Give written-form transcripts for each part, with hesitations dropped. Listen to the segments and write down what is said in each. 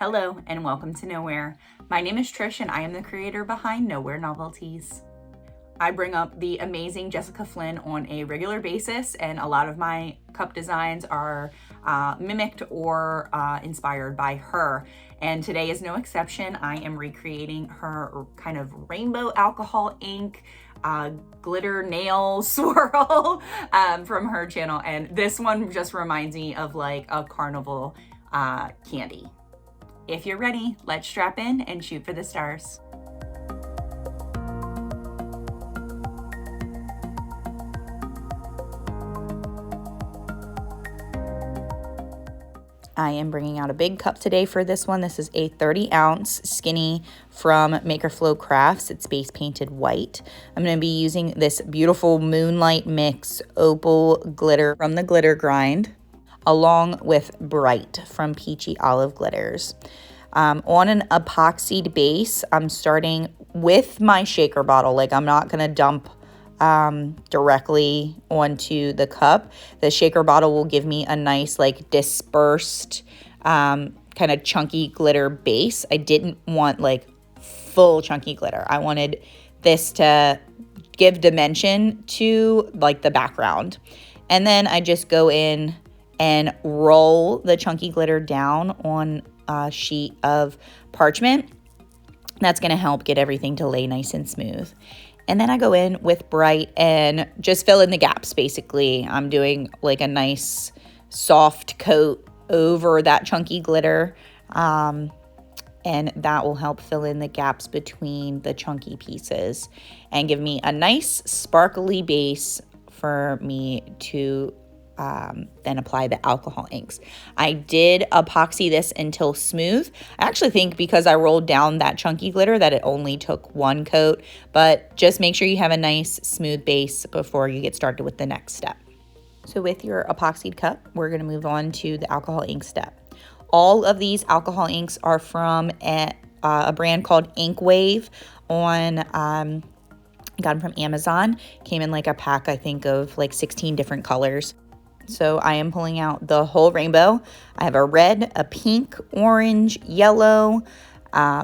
Hello and welcome to Nowhere. My name is Trish and I am the creator behind Nowhere Novelties. I bring up the amazing Jessica Flynn on a regular basis, and a lot of my cup designs are mimicked or inspired by her. And today is no exception. I am recreating her kind of rainbow alcohol ink glitter nail swirl from her channel. And this one just reminds me of like a carnival candy. If you're ready, let's strap in and shoot for the stars. I am bringing out a big cup today for this one. This is a 30-ounce skinny from Maker Flow Crafts. It's base painted white. I'm going to be using this beautiful Moonlight Mix opal glitter from the Glitter Grind, along with Bright from Peachy Olive Glitters. On an epoxied base, I'm starting with my shaker bottle. Like, I'm not going to dump directly onto the cup. The shaker bottle will give me a nice, like, dispersed, kind of chunky glitter base. I didn't want, like, full chunky glitter. I wanted this to give dimension to, like, the background. And then I just go in and roll the chunky glitter down on a sheet of parchment. That's going to help get everything to lay nice and smooth. And then I go in with Bright and just fill in the gaps, basically. I'm doing like a nice soft coat over that chunky glitter, and that will help fill in the gaps between the chunky pieces and give me a nice sparkly base for me to then apply the alcohol inks. I did epoxy this until smooth. I actually think because I rolled down that chunky glitter that it only took one coat, but just make sure you have a nice smooth base before you get started with the next step. So with your epoxied cup, we're going to move on to the alcohol ink step. All of these alcohol inks are from a brand called Inkwave on got them from Amazon. Came in like a pack, I think, of like 16 different colors. So I am pulling out the whole rainbow. I have a red, a pink, orange, yellow,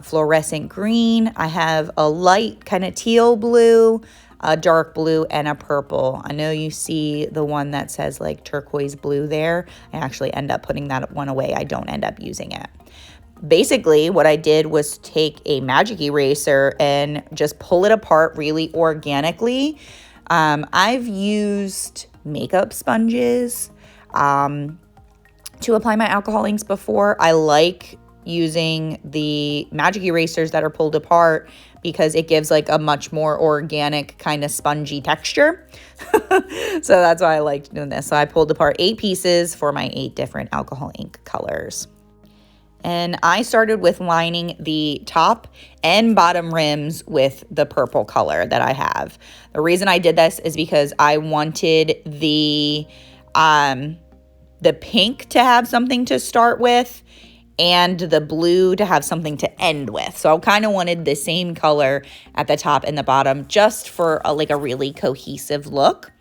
fluorescent green. I have a light kind of teal blue, a dark blue, and a purple. I know you see the one that says like turquoise blue there. I actually end up putting that one away. I don't end up using it. Basically, what I did was take a magic eraser and just pull it apart really organically. I've used makeup sponges to apply my alcohol inks before. I like using the magic erasers that are pulled apart because it gives like a much more organic kind of spongy texture. So that's why I liked doing this. So I pulled apart 8 pieces for my 8 different alcohol ink colors. And I started with lining the top and bottom rims with the purple color that I have. The reason I did this is because I wanted the pink to have something to start with and the blue to have something to end with. So I kind of wanted the same color at the top and the bottom just for a really cohesive look.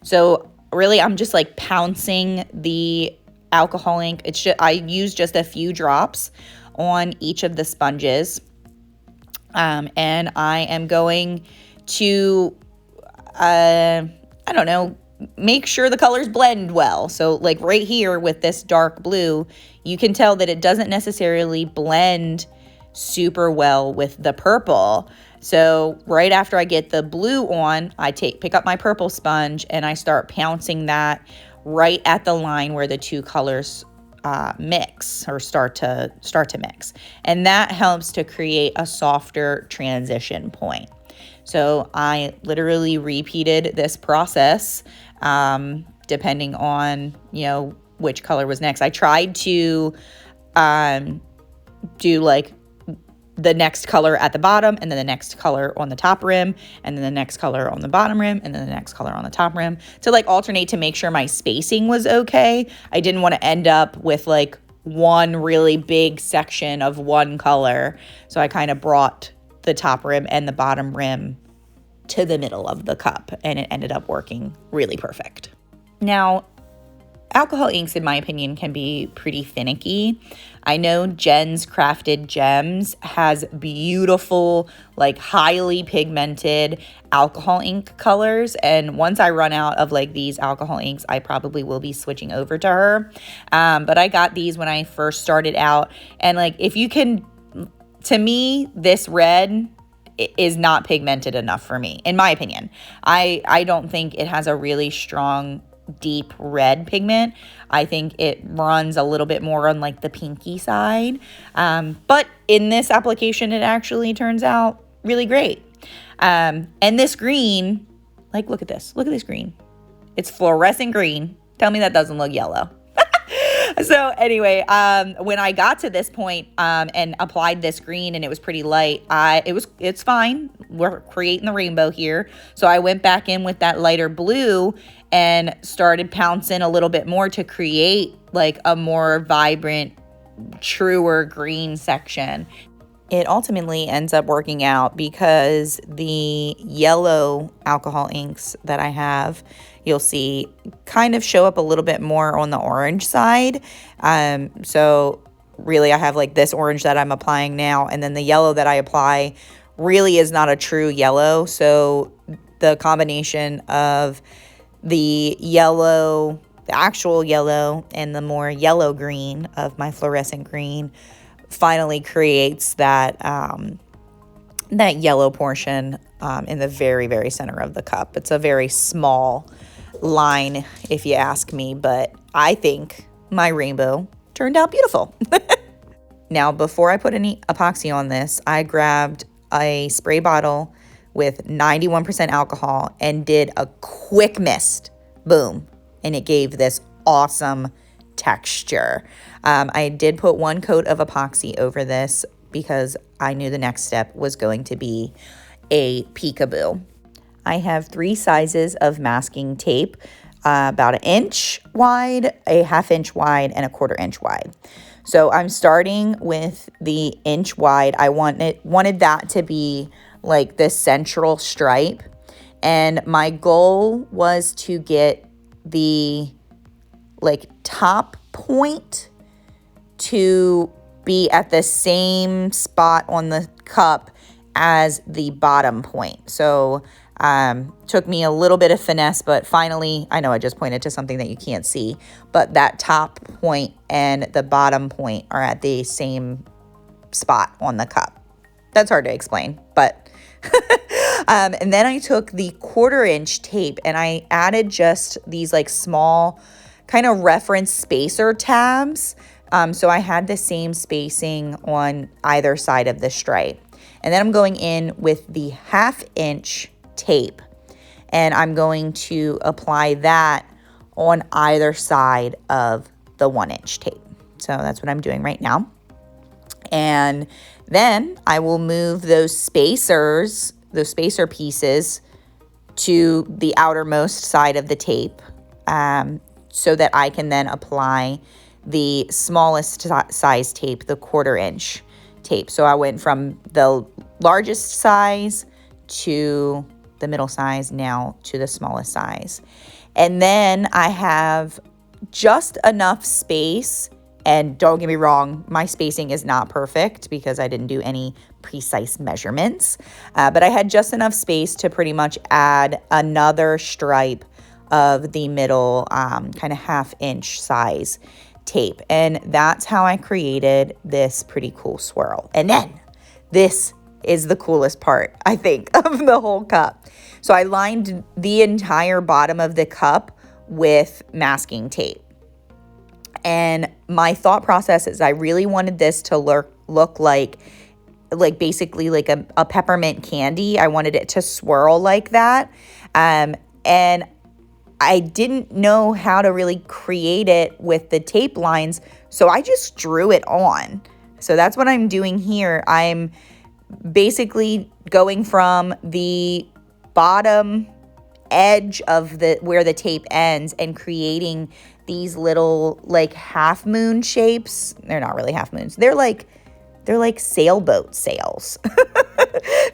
So really I'm just like pouncing the alcohol ink. It's just, I use just a few drops on each of the sponges, and I am going to make sure the colors blend well. So like right here with this dark blue, you can tell that it doesn't necessarily blend super well with the purple. So right after I get the blue on, I pick up my purple sponge and I start pouncing that right at the line where the two colors mix or start to mix. And that helps to create a softer transition point. So I literally repeated this process depending on, which color was next. I tried to do like the next color at the bottom, and then the next color on the top rim, and then the next color on the bottom rim, and then the next color on the top rim, to like alternate to make sure my spacing was okay. I didn't want to end up with like one really big section of one color. So I kind of brought the top rim and the bottom rim to the middle of the cup, and it ended up working really perfect. Now, Alcohol inks, in my opinion, can be pretty finicky. I know Jen's Crafted Gems has beautiful, like highly pigmented alcohol ink colors. And once I run out of like these alcohol inks, I probably will be switching over to her. But I got these when I first started out. And like, if you can, to me, this red is not pigmented enough for me, in my opinion. I don't think it has a really strong deep red pigment. I think it runs a little bit more on like the pinky side. But in this application, it actually turns out really great. And this green, like, look at this green. It's fluorescent green. Tell me that doesn't look yellow. So anyway, when I got to this point and applied this green and it was pretty light, it's fine. We're creating the rainbow here. So I went back in with that lighter blue and started pouncing a little bit more to create like a more vibrant, truer green section. It ultimately ends up working out because the yellow alcohol inks that I have, you'll see, kind of show up a little bit more on the orange side. So really I have like this orange that I'm applying now, and then the yellow that I apply really is not a true yellow. So the combination of the yellow, the actual yellow, and the more yellow green of my fluorescent green finally creates that that yellow portion in the very, very center of the cup. It's a very small line, if you ask me, but I think my rainbow turned out beautiful. Now, before I put any epoxy on this, I grabbed a spray bottle with 91% alcohol and did a quick mist. Boom. And it gave this awesome texture. I did put one coat of epoxy over this because I knew the next step was going to be a peekaboo. I have 3 sizes of masking tape, about 1 inch wide, a 1/2 inch wide, and a 1/4 inch wide. So I'm starting with the inch wide. I wanted that to be like the central stripe, and my goal was to get the like top point to be at the same spot on the cup as the bottom point. So took me a little bit of finesse, but finally, I know I just pointed to something that you can't see, but that top point and the bottom point are at the same spot on the cup. That's hard to explain, but and then I took the 1/4 inch tape and I added just these like small kind of reference spacer tabs. So I had the same spacing on either side of the stripe. And then I'm going in with the 1/2 inch tape and I'm going to apply that on either side of the 1 inch tape. So that's what I'm doing right now. And then I will move those spacer pieces to the outermost side of the tape so that I can then apply the smallest size tape, the 1/4 inch tape. So I went from the largest size to the middle size, now to the smallest size. And then I have just enough space, and don't get me wrong, my spacing is not perfect because I didn't do any precise measurements, but I had just enough space to pretty much add another stripe of the middle kind of 1/2 inch size tape. And that's how I created this pretty cool swirl. And then this is the coolest part, I think, of the whole cup. So I lined the entire bottom of the cup with masking tape. And my thought process is I really wanted this to look like basically like a peppermint candy. I wanted it to swirl like that. And I didn't know how to really create it with the tape lines, so I just drew it on. So that's what I'm doing here. I'm basically going from the bottom edge of where the tape ends and creating these little like half moon shapes. They're not really half moons. They're like sailboat sails.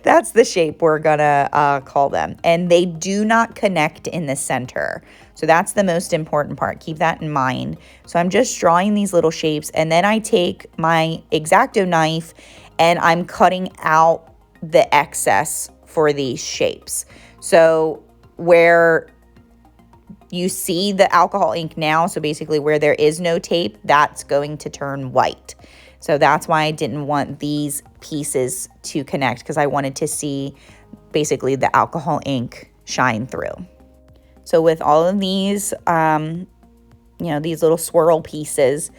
That's the shape we're gonna call them. And they do not connect in the center. So that's the most important part. Keep that in mind. So I'm just drawing these little shapes, and then I take my X-Acto knife and I'm cutting out the excess for these shapes. So where you see the alcohol ink now, so basically where there is no tape, that's going to turn white. So that's why I didn't want these pieces to connect, because I wanted to see basically the alcohol ink shine through. So with all of these, these little swirl pieces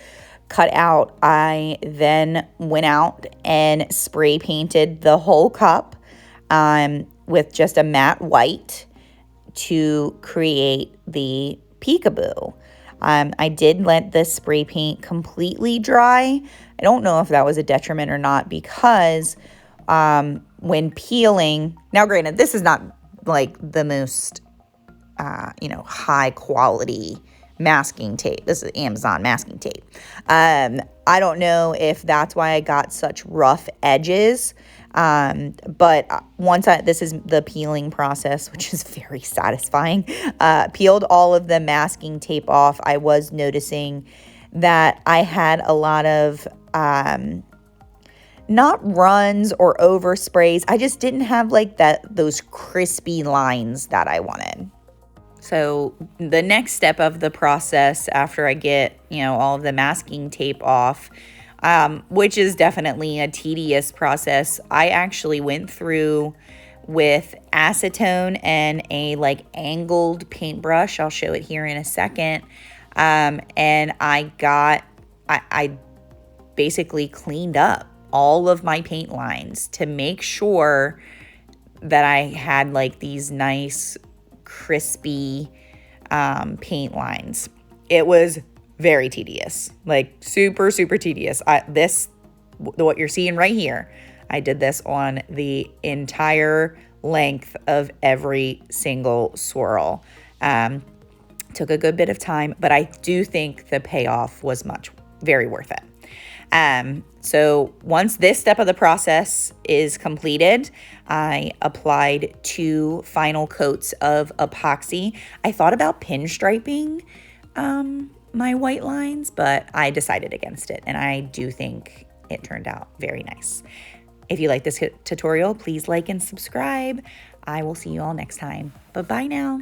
cut out, I then went out and spray painted the whole cup with just a matte white to create the peekaboo. I did let the spray paint completely dry. I don't know if that was a detriment or not, because when peeling, now granted, this is not like the most, high quality masking tape. This is Amazon masking tape. I don't know if that's why I got such rough edges. But this is the peeling process, which is very satisfying. Peeled all of the masking tape off. I was noticing that I had a lot of, not runs or oversprays. I just didn't have like those crispy lines that I wanted. So the next step of the process after I get, all of the masking tape off, which is definitely a tedious process, I actually went through with acetone and a angled paintbrush. I'll show it here in a second. And I basically cleaned up all of my paint lines to make sure that I had these nice crispy paint lines. It was very tedious, super, super tedious. What you're seeing right here, I did this on the entire length of every single swirl. Took a good bit of time, but I do think the payoff was very worth it. So once this step of the process is completed, I applied 2 final coats of epoxy. I thought about pinstriping my white lines, but I decided against it, and I do think it turned out very nice. If you like this tutorial, please like and subscribe. I will see you all next time. Bye-bye now.